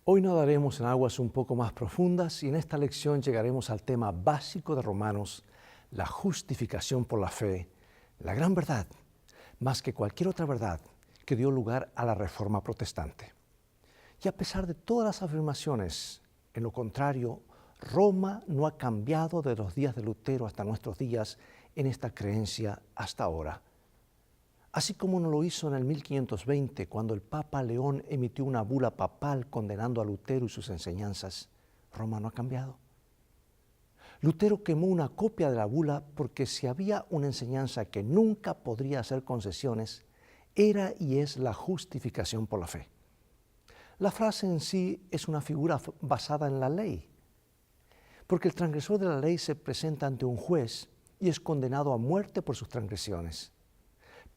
Hoy nadaremos en aguas un poco más profundas y en esta lección llegaremos al tema básico de Romanos, la justificación por la fe, la gran verdad, más que cualquier otra verdad que dio lugar a la Reforma Protestante. Y a pesar de todas las afirmaciones, en lo contrario, Roma no ha cambiado de los días de Lutero hasta nuestros días en esta creencia hasta ahora. Así como no lo hizo en el 1520, cuando el Papa León emitió una bula papal condenando a Lutero y sus enseñanzas, Roma no ha cambiado. Lutero quemó una copia de la bula porque si había una enseñanza que nunca podría hacer concesiones, era y es la justificación por la fe. La frase en sí es una figura basada en la ley, porque el transgresor de la ley se presenta ante un juez y es condenado a muerte por sus transgresiones.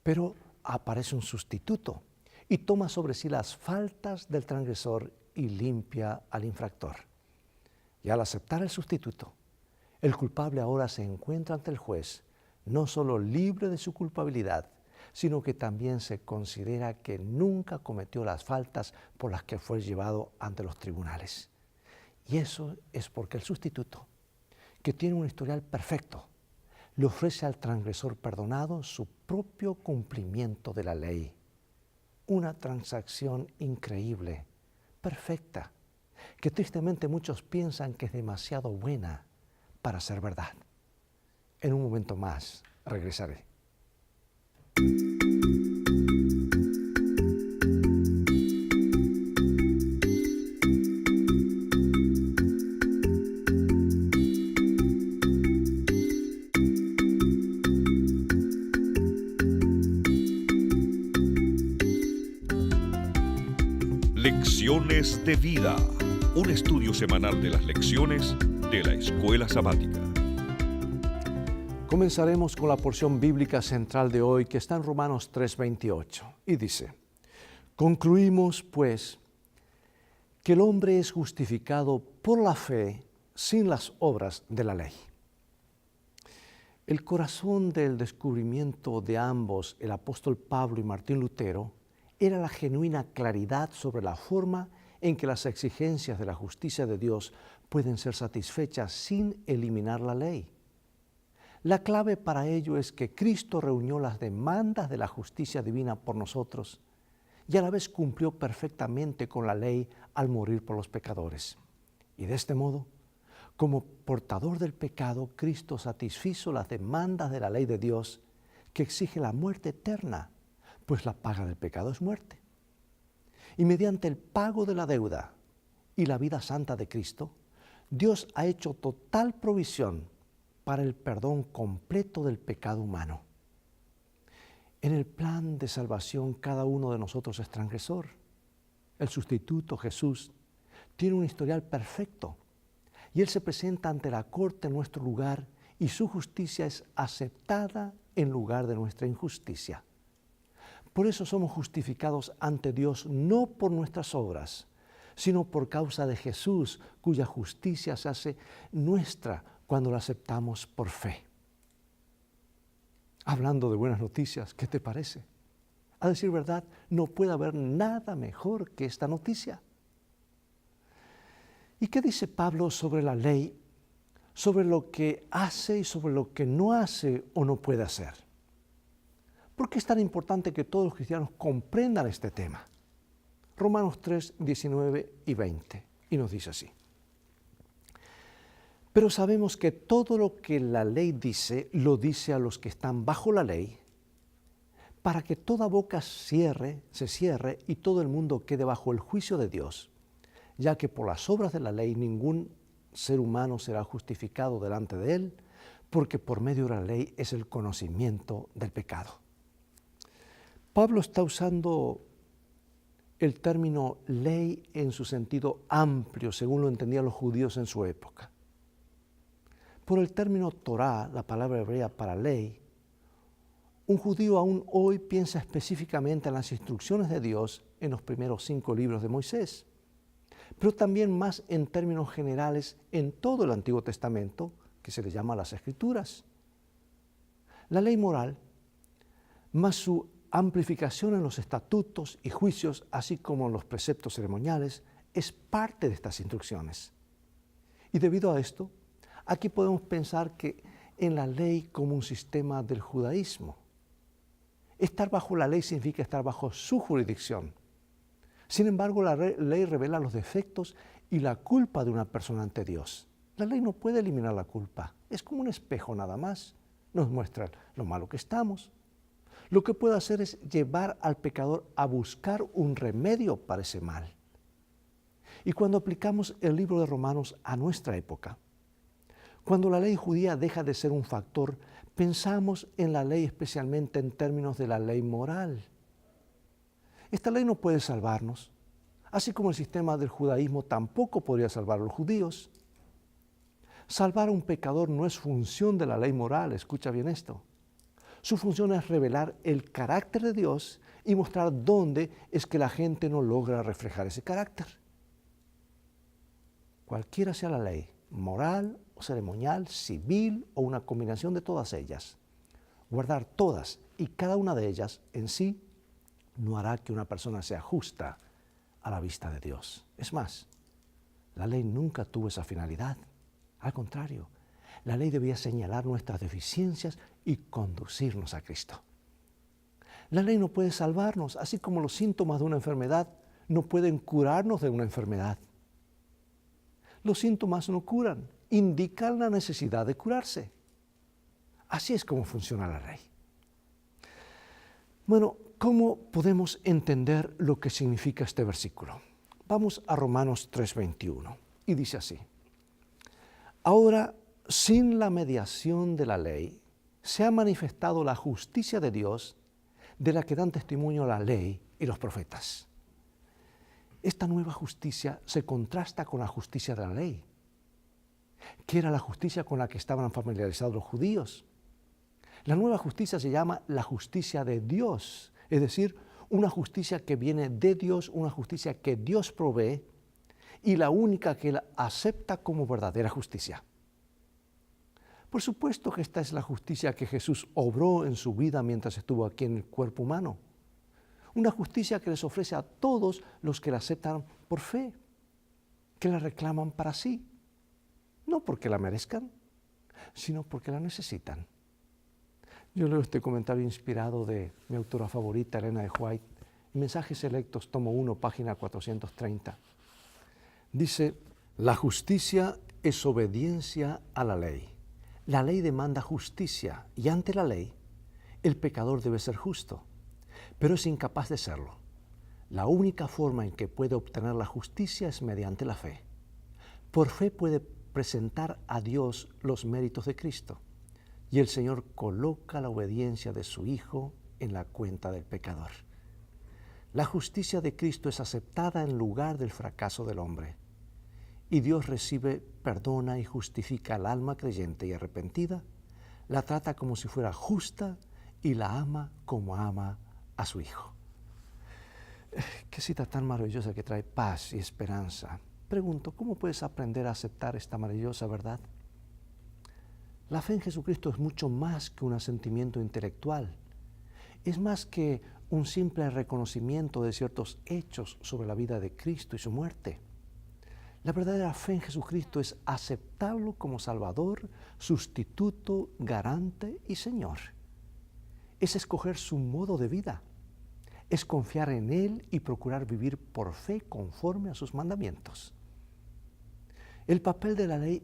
Pero aparece un sustituto y toma sobre sí las faltas del transgresor y limpia al infractor. Y al aceptar el sustituto, el culpable ahora se encuentra ante el juez, no solo libre de su culpabilidad, sino que también se considera que nunca cometió las faltas por las que fue llevado ante los tribunales. Y eso es porque el sustituto, que tiene un historial perfecto, le ofrece al transgresor perdonado su propio cumplimiento de la ley. Una transacción increíble, perfecta, que tristemente muchos piensan que es demasiado buena para ser verdad. En un momento más regresaré. Lecciones de vida, un estudio semanal de las lecciones de la Escuela Sabática. Comenzaremos con la porción bíblica central de hoy que está en Romanos 3:28 y dice: concluimos pues que el hombre es justificado por la fe sin las obras de la ley. El corazón del descubrimiento de ambos, el apóstol Pablo y Martín Lutero, era la genuina claridad sobre la forma en que las exigencias de la justicia de Dios pueden ser satisfechas sin eliminar la ley. La clave para ello es que Cristo reunió las demandas de la justicia divina por nosotros y a la vez cumplió perfectamente con la ley al morir por los pecadores. Y de este modo, como portador del pecado, Cristo satisfizo las demandas de la ley de Dios que exige la muerte eterna, pues la paga del pecado es muerte. Y mediante el pago de la deuda y la vida santa de Cristo, Dios ha hecho total provisión para el perdón completo del pecado humano. En el plan de salvación, cada uno de nosotros es transgresor. El sustituto, Jesús, tiene un historial perfecto y Él se presenta ante la corte en nuestro lugar y su justicia es aceptada en lugar de nuestra injusticia. Por eso somos justificados ante Dios no por nuestras obras, sino por causa de Jesús, cuya justicia se hace nuestra cuando la aceptamos por fe. Hablando de buenas noticias, ¿qué te parece? A decir verdad, no puede haber nada mejor que esta noticia. ¿Y qué dice Pablo sobre la ley, sobre lo que hace y sobre lo que no hace o no puede hacer? ¿Por qué es tan importante que todos los cristianos comprendan este tema? Romanos 3, 19 y 20, y nos dice así: pero sabemos que todo lo que la ley dice, lo dice a los que están bajo la ley, para que toda boca se cierre y todo el mundo quede bajo el juicio de Dios, ya que por las obras de la ley ningún ser humano será justificado delante de él, porque por medio de la ley es el conocimiento del pecado. Pablo está usando el término ley en su sentido amplio, según lo entendían los judíos en su época. Por el término Torá, la palabra hebrea para ley, un judío aún hoy piensa específicamente en las instrucciones de Dios en los primeros 5 libros de Moisés, pero también más en términos generales en todo el Antiguo Testamento, que se le llama las Escrituras. La ley moral, más su amplificación en los estatutos y juicios, así como en los preceptos ceremoniales, es parte de estas instrucciones. Y debido a esto, aquí podemos pensar que en la ley como un sistema del judaísmo. Estar bajo la ley significa estar bajo su jurisdicción. Sin embargo, la ley revela los defectos y la culpa de una persona ante Dios. La ley no puede eliminar la culpa, es como un espejo nada más. Nos muestra lo malo que estamos. Lo que puede hacer es llevar al pecador a buscar un remedio para ese mal. Y cuando aplicamos el libro de Romanos a nuestra época, cuando la ley judía deja de ser un factor, pensamos en la ley especialmente en términos de la ley moral. Esta ley no puede salvarnos, así como el sistema del judaísmo tampoco podría salvar a los judíos. Salvar a un pecador no es función de la ley moral, escucha bien esto. Su función es revelar el carácter de Dios y mostrar dónde es que la gente no logra reflejar ese carácter. Cualquiera sea la ley, moral o ceremonial, civil o una combinación de todas ellas, guardar todas y cada una de ellas en sí no hará que una persona sea justa a la vista de Dios. Es más, la ley nunca tuvo esa finalidad. Al contrario, la ley debía señalar nuestras deficiencias y conducirnos a Cristo. La ley no puede salvarnos, así como los síntomas de una enfermedad no pueden curarnos de una enfermedad. Los síntomas no curan, indican la necesidad de curarse. Así es como funciona la ley. Bueno, ¿cómo podemos entender lo que significa este versículo? Vamos a Romanos 3:21 y dice así: Ahora, sin la mediación de la ley, se ha manifestado la justicia de Dios, de la que dan testimonio la ley y los profetas. Esta nueva justicia se contrasta con la justicia de la ley, que era la justicia con la que estaban familiarizados los judíos. La nueva justicia se llama la justicia de Dios, es decir, una justicia que viene de Dios, una justicia que Dios provee y la única que Él acepta como verdadera justicia. Por supuesto que esta es la justicia que Jesús obró en su vida mientras estuvo aquí en el cuerpo humano. Una justicia que les ofrece a todos los que la aceptan por fe, que la reclaman para sí, no porque la merezcan, sino porque la necesitan. Yo leo este comentario inspirado de mi autora favorita, Elena de White, Mensajes Selectos, tomo 1, página 430. Dice: la justicia es obediencia a la ley. La ley demanda justicia y ante la ley el pecador debe ser justo, pero es incapaz de serlo. La única forma en que puede obtener la justicia es mediante la fe. Por fe puede presentar a Dios los méritos de Cristo y el Señor coloca la obediencia de su Hijo en la cuenta del pecador. La justicia de Cristo es aceptada en lugar del fracaso del hombre. Y Dios recibe, perdona y justifica al alma creyente y arrepentida, la trata como si fuera justa y la ama como ama a su Hijo. Qué cita tan maravillosa que trae paz y esperanza. Pregunto, ¿cómo puedes aprender a aceptar esta maravillosa verdad? La fe en Jesucristo es mucho más que un asentimiento intelectual. Es más que un simple reconocimiento de ciertos hechos sobre la vida de Cristo y su muerte. La verdadera fe en Jesucristo es aceptarlo como Salvador, sustituto, garante y Señor. Es escoger su modo de vida. Es confiar en Él y procurar vivir por fe conforme a sus mandamientos. El papel de la ley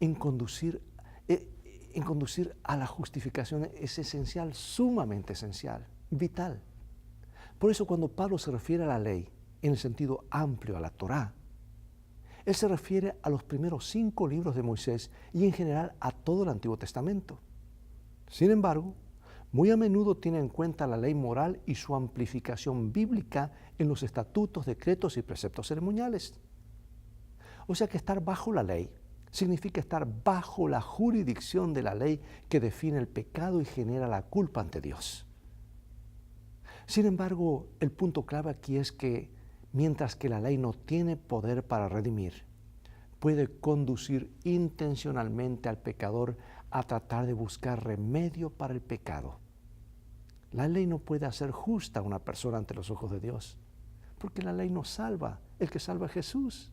en conducir a la justificación es esencial, sumamente esencial, vital. Por eso cuando Pablo se refiere a la ley en el sentido amplio, a la Torá, él se refiere a los primeros 5 libros de Moisés y en general a todo el Antiguo Testamento. Sin embargo, muy a menudo tiene en cuenta la ley moral y su amplificación bíblica en los estatutos, decretos y preceptos ceremoniales. O sea que estar bajo la ley significa estar bajo la jurisdicción de la ley que define el pecado y genera la culpa ante Dios. Sin embargo, el punto clave aquí es que mientras que la ley no tiene poder para redimir, puede conducir intencionalmente al pecador a tratar de buscar remedio para el pecado. La ley no puede hacer justa a una persona ante los ojos de Dios, porque la ley no salva, el que salva es Jesús.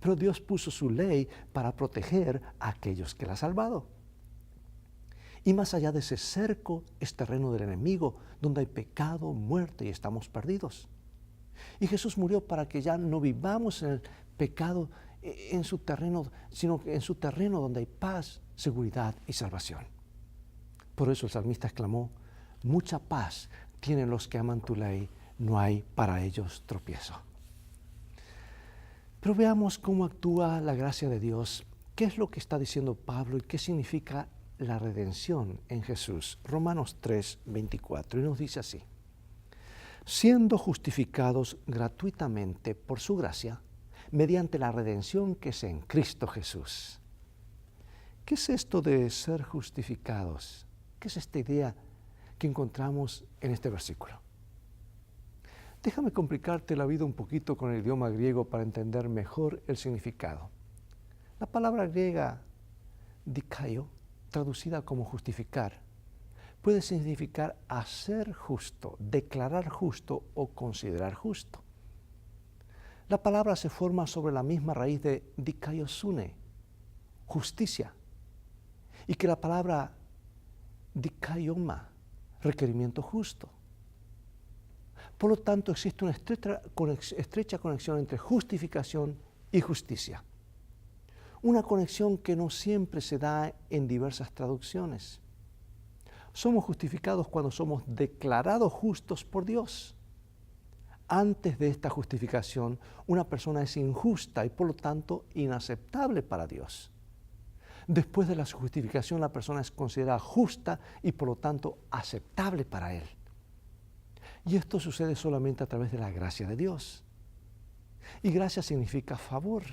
Pero Dios puso su ley para proteger a aquellos que la ha salvado. Y más allá de ese cerco es terreno del enemigo, donde hay pecado, muerte y estamos perdidos. Y Jesús murió para que ya no vivamos en el pecado en su terreno, sino que en su terreno donde hay paz, seguridad y salvación. Por eso el salmista exclamó: mucha paz tienen los que aman tu ley, no hay para ellos tropiezo. Pero veamos cómo actúa la gracia de Dios. ¿Qué es lo que está diciendo Pablo y qué significa la redención en Jesús? Romanos 3:24, y nos dice así: siendo justificados gratuitamente por su gracia, mediante la redención que es en Cristo Jesús. ¿Qué es esto de ser justificados? ¿Qué es esta idea que encontramos en este versículo? Déjame complicarte la vida un poquito con el idioma griego para entender mejor el significado. La palabra griega dikaio, traducida como justificar, puede significar hacer justo, declarar justo o considerar justo. La palabra se forma sobre la misma raíz de dikaiosune, justicia, y que la palabra dikaioma, requerimiento justo. Por lo tanto, existe una estrecha conexión entre justificación y justicia. Una conexión que no siempre se da en diversas traducciones. Somos justificados cuando somos declarados justos por Dios. Antes de esta justificación, una persona es injusta y por lo tanto inaceptable para Dios. Después de la justificación, la persona es considerada justa y por lo tanto aceptable para Él. Y esto sucede solamente a través de la gracia de Dios. Y gracia significa favor.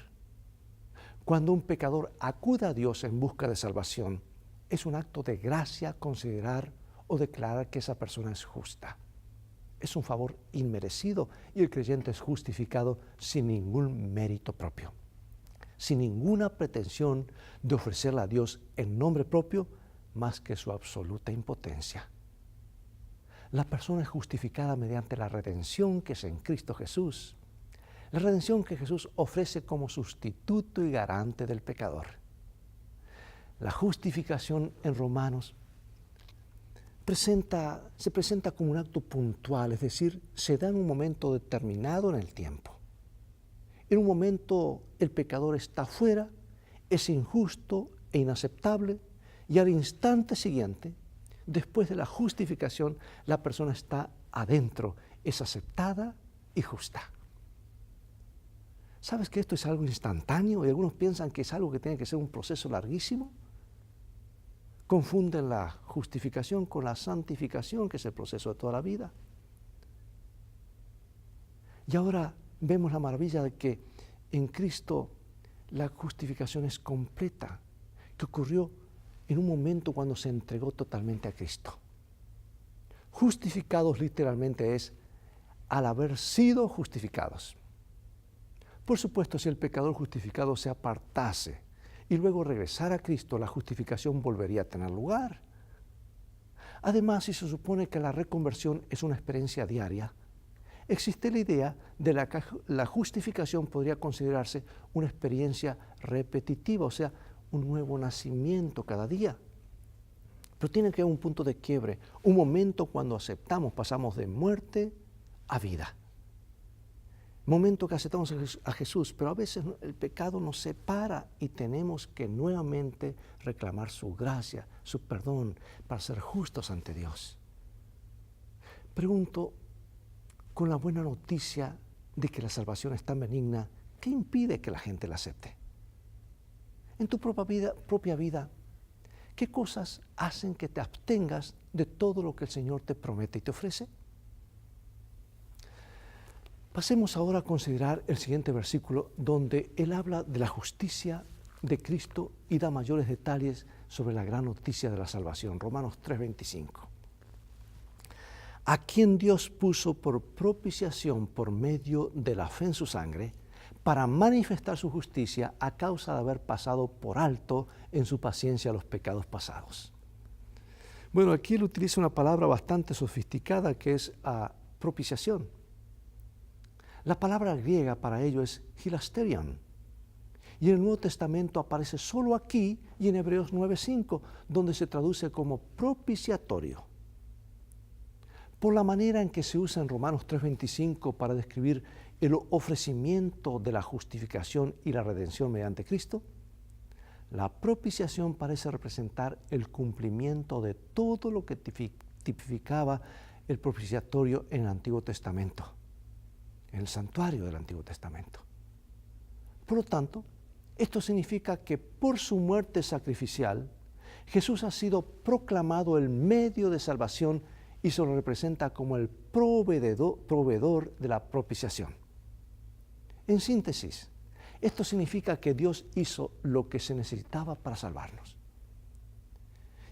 Cuando un pecador acude a Dios en busca de salvación, es un acto de gracia considerar o declarar que esa persona es justa. Es un favor inmerecido y el creyente es justificado sin ningún mérito propio, sin ninguna pretensión de ofrecerle a Dios en nombre propio más que su absoluta impotencia. La persona es justificada mediante la redención que es en Cristo Jesús. La redención que Jesús ofrece como sustituto y garante del pecador. La justificación en Romanos se presenta como un acto puntual, es decir, se da en un momento determinado en el tiempo. En un momento el pecador está fuera, es injusto e inaceptable, y al instante siguiente, después de la justificación, la persona está adentro, es aceptada y justa. ¿Sabes que esto es algo instantáneo? Y algunos piensan que es algo que tiene que ser un proceso larguísimo. Confunden la justificación con la santificación, que es el proceso de toda la vida. Y ahora vemos la maravilla de que en Cristo la justificación es completa, que ocurrió en un momento cuando se entregó totalmente a Cristo. Justificados literalmente es al haber sido justificados. Por supuesto, si el pecador justificado se apartase y luego regresara a Cristo, la justificación volvería a tener lugar. Además, si se supone que la reconversión es una experiencia diaria, existe la idea de que la justificación podría considerarse una experiencia repetitiva, o sea, un nuevo nacimiento cada día. Pero tiene que haber un punto de quiebre, un momento cuando aceptamos, pasamos de muerte a vida. Momento que aceptamos a Jesús, pero a veces el pecado nos separa y tenemos que nuevamente reclamar su gracia, su perdón, para ser justos ante Dios. Pregunto, con la buena noticia de que la salvación es tan benigna, ¿qué impide que la gente la acepte? En tu propia vida, ¿qué cosas hacen que te abstengas de todo lo que el Señor te promete y te ofrece? Pasemos ahora a considerar el siguiente versículo, donde Él habla de la justicia de Cristo y da mayores detalles sobre la gran noticia de la salvación. Romanos 3:25. A quien Dios puso por propiciación por medio de la fe en su sangre, para manifestar su justicia a causa de haber pasado por alto en su paciencia los pecados pasados. Bueno, aquí él utiliza una palabra bastante sofisticada que es propiciación. La palabra griega para ello es hilasterion. Y en el Nuevo Testamento aparece solo aquí y en Hebreos 9:5, donde se traduce como propiciatorio. Por la manera en que se usa en Romanos 3:25 para describir el ofrecimiento de la justificación y la redención mediante Cristo, la propiciación parece representar el cumplimiento de todo lo que tipificaba el propiciatorio en el Antiguo Testamento, en el santuario del Antiguo Testamento. Por lo tanto, esto significa que por su muerte sacrificial, Jesús ha sido proclamado el medio de salvación y se lo representa como el proveedor de la propiciación. En síntesis, esto significa que Dios hizo lo que se necesitaba para salvarnos.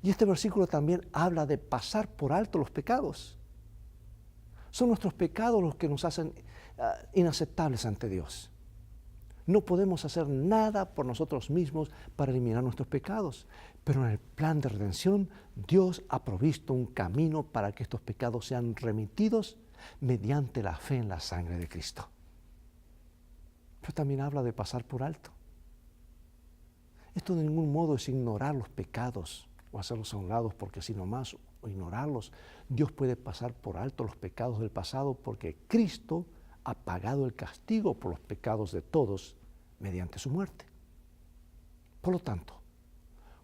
Y este versículo también habla de pasar por alto los pecados. Son nuestros pecados los que nos hacen inaceptables ante Dios. No podemos hacer nada por nosotros mismos para eliminar nuestros pecados, pero en el plan de redención Dios ha provisto un camino para que estos pecados sean remitidos mediante la fe en la sangre de Cristo. Pero también habla de pasar por alto. Esto de ningún modo es ignorar los pecados o hacerlos a un lado porque así nomás, o ignorarlos. Dios puede pasar por alto los pecados del pasado porque Cristo ha pagado el castigo por los pecados de todos mediante su muerte. Por lo tanto,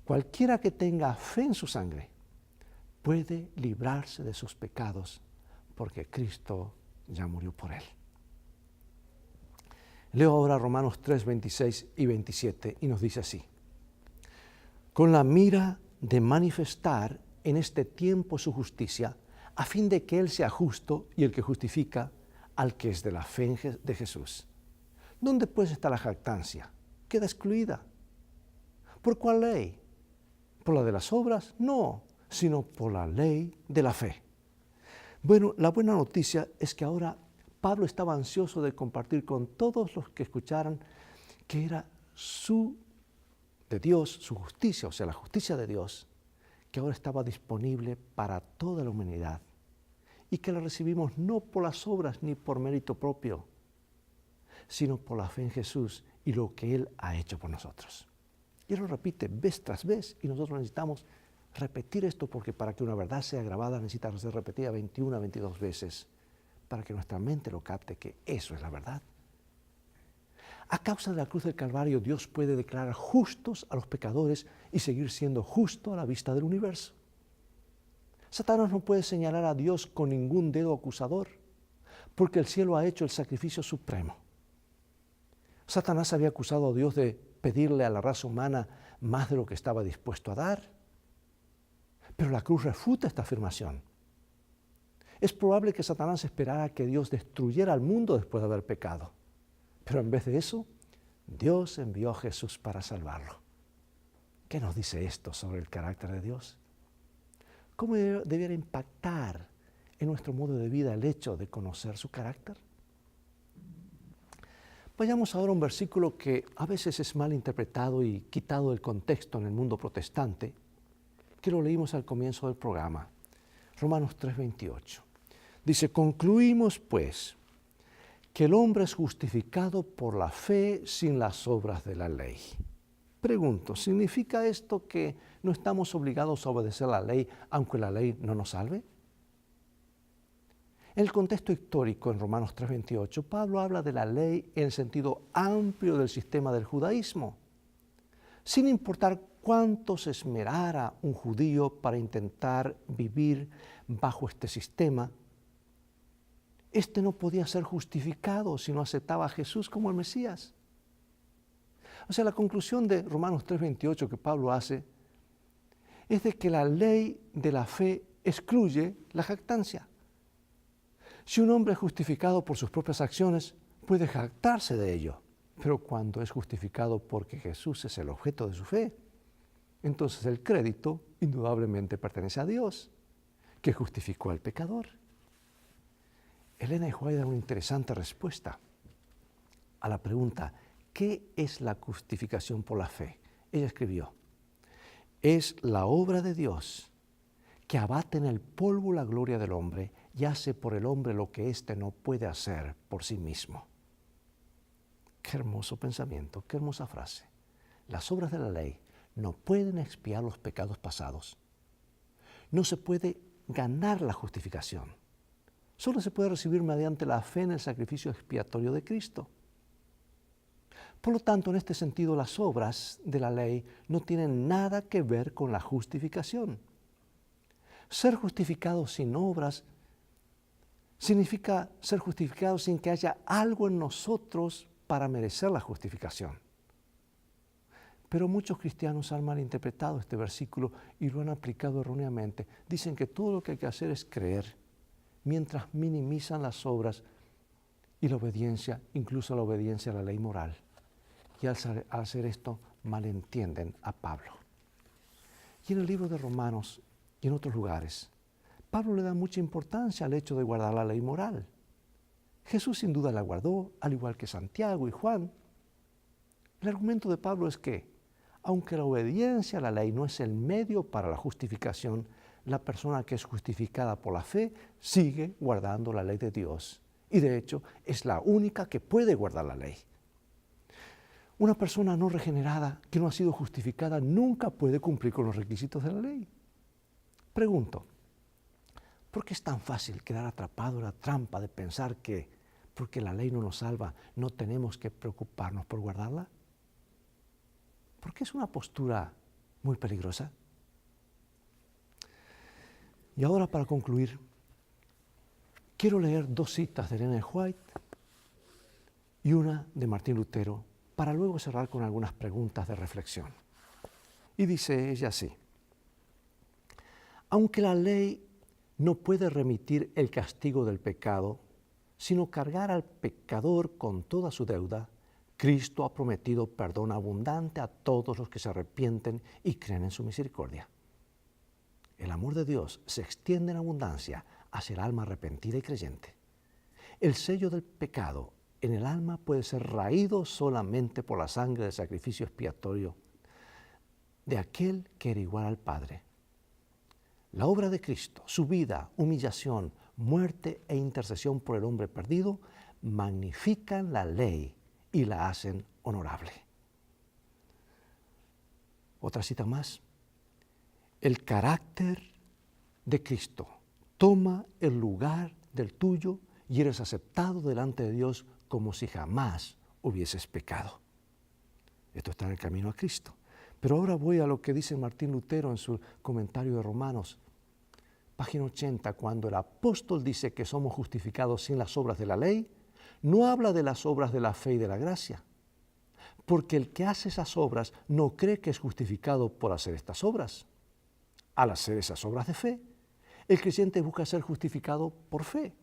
cualquiera que tenga fe en su sangre puede librarse de sus pecados porque Cristo ya murió por él. Leo ahora Romanos 3, 26 y 27 y nos dice así: con la mira de manifestar en este tiempo su justicia, a fin de que Él sea justo y el que justifica al que es de la fe de Jesús. ¿Dónde pues está la jactancia? Queda excluida. ¿Por cuál ley? ¿Por la de las obras? No, sino por la ley de la fe. Bueno, la buena noticia es que ahora Pablo estaba ansioso de compartir con todos los que escucharan que era de Dios, su justicia, o sea, la justicia de Dios, que ahora estaba disponible para toda la humanidad y que la recibimos no por las obras ni por mérito propio, sino por la fe en Jesús y lo que Él ha hecho por nosotros. Y Él lo repite vez tras vez y nosotros necesitamos repetir esto porque para que una verdad sea grabada necesita ser repetida 21 a 22 veces para que nuestra mente lo capte que eso es la verdad. A causa de la cruz del Calvario, Dios puede declarar justos a los pecadores y seguir siendo justo a la vista del universo. Satanás no puede señalar a Dios con ningún dedo acusador, porque el cielo ha hecho el sacrificio supremo. Satanás había acusado a Dios de pedirle a la raza humana más de lo que estaba dispuesto a dar. Pero la cruz refuta esta afirmación. Es probable que Satanás esperara que Dios destruyera al mundo después de haber pecado. Pero en vez de eso, Dios envió a Jesús para salvarlo. ¿Qué nos dice esto sobre el carácter de Dios? ¿Cómo debiera impactar en nuestro modo de vida el hecho de conocer su carácter? Vayamos ahora a un versículo que a veces es mal interpretado y quitado del contexto en el mundo protestante, que lo leímos al comienzo del programa, Romanos 3:28. Dice, concluimos pues que el hombre es justificado por la fe sin las obras de la ley. Pregunto, ¿significa esto que no estamos obligados a obedecer la ley aunque la ley no nos salve? En el contexto histórico, en Romanos 3:28, Pablo habla de la ley en el sentido amplio del sistema del judaísmo. Sin importar cuánto se esmerara un judío para intentar vivir bajo este sistema, este no podía ser justificado si no aceptaba a Jesús como el Mesías. O sea, la conclusión de Romanos 3:28 que Pablo hace es de que la ley de la fe excluye la jactancia. Si un hombre es justificado por sus propias acciones, puede jactarse de ello. Pero cuando es justificado porque Jesús es el objeto de su fe, entonces el crédito indudablemente pertenece a Dios, que justificó al pecador. Elena de White da una interesante respuesta a la pregunta, ¿qué es la justificación por la fe? Ella escribió, es la obra de Dios que abate en el polvo la gloria del hombre y hace por el hombre lo que éste no puede hacer por sí mismo. Qué hermoso pensamiento, qué hermosa frase. Las obras de la ley no pueden expiar los pecados pasados. No se puede ganar la justificación. Solo se puede recibir mediante la fe en el sacrificio expiatorio de Cristo. Por lo tanto, en este sentido, las obras de la ley no tienen nada que ver con la justificación. Ser justificado sin obras significa ser justificado sin que haya algo en nosotros para merecer la justificación. Pero muchos cristianos han malinterpretado este versículo y lo han aplicado erróneamente. Dicen que todo lo que hay que hacer es creer, mientras minimizan las obras y la obediencia, incluso la obediencia a la ley moral. Y al hacer esto, malentienden a Pablo. Y en el libro de Romanos y en otros lugares, Pablo le da mucha importancia al hecho de guardar la ley moral. Jesús sin duda la guardó, al igual que Santiago y Juan. El argumento de Pablo es que, aunque la obediencia a la ley no es el medio para la justificación, la persona que es justificada por la fe sigue guardando la ley de Dios. Y de hecho, es la única que puede guardar la ley. Una persona no regenerada, que no ha sido justificada, nunca puede cumplir con los requisitos de la ley. Pregunto, ¿por qué es tan fácil quedar atrapado en la trampa de pensar que, porque la ley no nos salva, no tenemos que preocuparnos por guardarla? ¿Por qué es una postura muy peligrosa? Y ahora, para concluir, quiero leer 2 citas de Ellen White y una de Martín Lutero, para luego cerrar con algunas preguntas de reflexión. Y dice ella así: aunque la ley no puede remitir el castigo del pecado, sino cargar al pecador con toda su deuda, Cristo ha prometido perdón abundante a todos los que se arrepienten y creen en su misericordia. El amor de Dios se extiende en abundancia hacia el alma arrepentida y creyente. El sello del pecado en el alma puede ser raído solamente por la sangre del sacrificio expiatorio de aquel que era igual al Padre. La obra de Cristo, su vida, humillación, muerte e intercesión por el hombre perdido, magnifican la ley y la hacen honorable. Otra cita más. El carácter de Cristo toma el lugar del tuyo y eres aceptado delante de Dios como si jamás hubieses pecado. Esto está en el camino a Cristo. Pero ahora voy a lo que dice Martín Lutero en su comentario de Romanos, página 80, cuando el apóstol dice que somos justificados sin las obras de la ley, no habla de las obras de la fe y de la gracia, porque el que hace esas obras no cree que es justificado por hacer estas obras. Al hacer esas obras de fe, el creyente busca ser justificado por fe.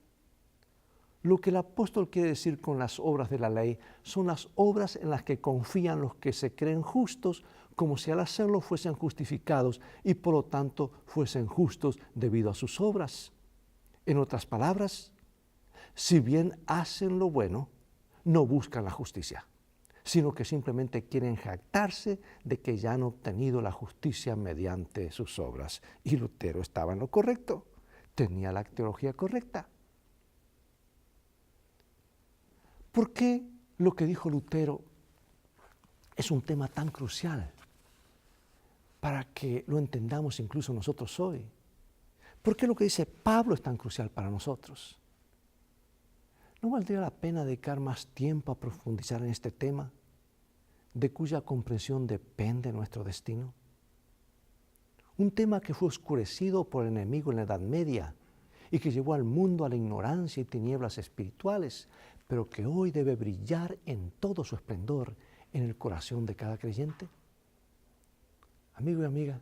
Lo que el apóstol quiere decir con las obras de la ley son las obras en las que confían los que se creen justos, como si al hacerlo fuesen justificados y por lo tanto fuesen justos debido a sus obras. En otras palabras, si bien hacen lo bueno, no buscan la justicia, sino que simplemente quieren jactarse de que ya han obtenido la justicia mediante sus obras. Y Lutero estaba en lo correcto, tenía la teología correcta. ¿Por qué lo que dijo Lutero es un tema tan crucial para que lo entendamos incluso nosotros hoy? ¿Por qué lo que dice Pablo es tan crucial para nosotros? ¿No valdría la pena dedicar más tiempo a profundizar en este tema, de cuya comprensión depende nuestro destino? Un tema que fue oscurecido por el enemigo en la Edad Media y que llevó al mundo a la ignorancia y tinieblas espirituales, pero que hoy debe brillar en todo su esplendor en el corazón de cada creyente. Amigo y amiga,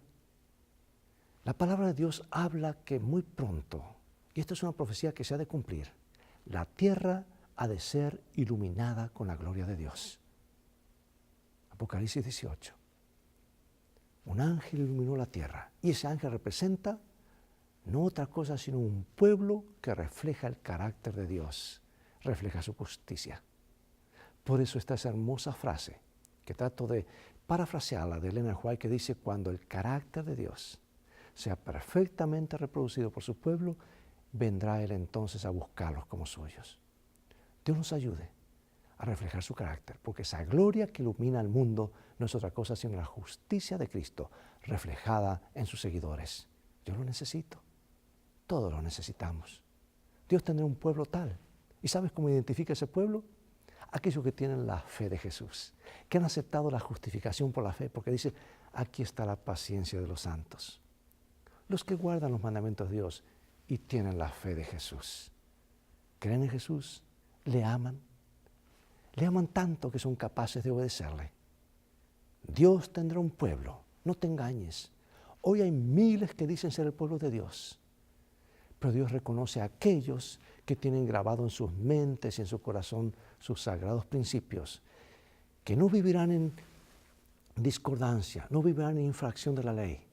la palabra de Dios habla que muy pronto, y esto es una profecía que se ha de cumplir, la tierra ha de ser iluminada con la gloria de Dios. Apocalipsis 18. Un ángel iluminó la tierra y ese ángel representa no otra cosa sino un pueblo que refleja el carácter de Dios, refleja su justicia. Por eso está esa hermosa frase que trato de parafrasearla de Ellen White, que dice: cuando el carácter de Dios sea perfectamente reproducido por su pueblo, vendrá Él entonces a buscarlos como suyos. Dios nos ayude a reflejar su carácter, porque esa gloria que ilumina al mundo no es otra cosa sino la justicia de Cristo reflejada en sus seguidores. Yo lo necesito, todos lo necesitamos. Dios tendrá un pueblo tal. ¿Y sabes cómo identifica ese pueblo? Aquellos que tienen la fe de Jesús, que han aceptado la justificación por la fe, porque dice, aquí está la paciencia de los santos. Los que guardan los mandamientos de Dios y tienen la fe de Jesús. ¿Creen en Jesús? ¿Le aman? Le aman tanto que son capaces de obedecerle. Dios tendrá un pueblo, no te engañes. Hoy hay miles que dicen ser el pueblo de Dios, pero Dios reconoce a aquellos que tienen grabado en sus mentes y en su corazón sus sagrados principios, que no vivirán en discordancia, no vivirán en infracción de la ley,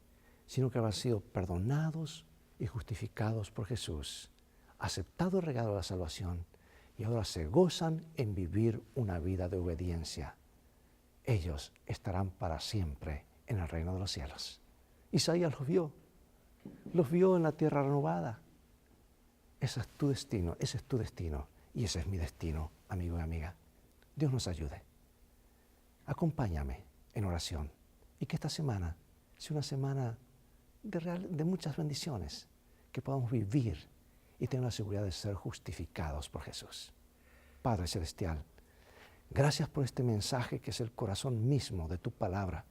sino que habrán sido perdonados y justificados por Jesús, aceptado el regalo de la salvación y ahora se gozan en vivir una vida de obediencia. Ellos estarán para siempre en el reino de los cielos. Isaías los vio en la tierra renovada. Ese es tu destino y ese es mi destino, amigo y amiga. Dios nos ayude. Acompáñame en oración y que esta semana sea una semana de muchas bendiciones, que podamos vivir y tener la seguridad de ser justificados por Jesús. Padre Celestial, gracias por este mensaje que es el corazón mismo de tu palabra,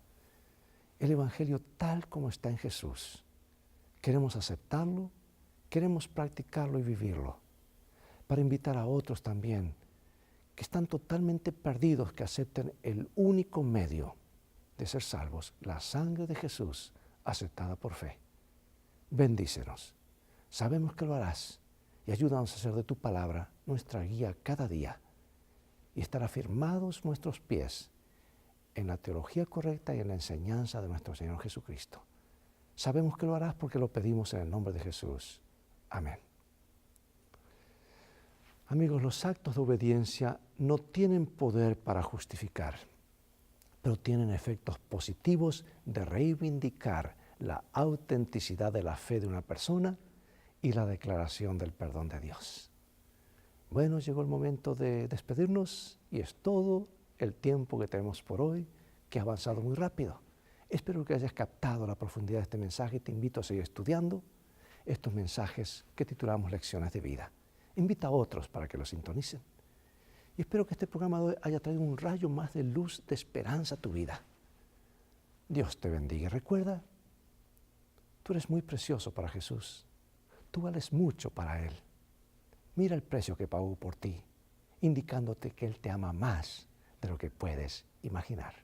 el Evangelio tal como está en Jesús. Queremos aceptarlo, queremos practicarlo y vivirlo, para invitar a otros también que están totalmente perdidos, que acepten el único medio de ser salvos, la sangre de Jesús aceptada por fe. Bendícenos. Sabemos que lo harás y ayúdanos a hacer de tu palabra nuestra guía cada día y estar afirmados nuestros pies en la teología correcta y en la enseñanza de nuestro Señor Jesucristo. Sabemos que lo harás porque lo pedimos en el nombre de Jesús. Amén. Amigos, los actos de obediencia no tienen poder para justificar, pero tienen efectos positivos de reivindicar la autenticidad de la fe de una persona y la declaración del perdón de Dios. Bueno, llegó el momento de despedirnos y es todo el tiempo que tenemos por hoy, que ha avanzado muy rápido. Espero que hayas captado la profundidad de este mensaje y te invito a seguir estudiando estos mensajes que titulamos Lecciones de Vida. Invita a otros para que los sintonicen. Y espero que este programa de hoy haya traído un rayo más de luz, de esperanza a tu vida. Dios te bendiga y recuerda, tú eres muy precioso para Jesús. Tú vales mucho para Él. Mira el precio que pagó por ti, indicándote que Él te ama más de lo que puedes imaginar.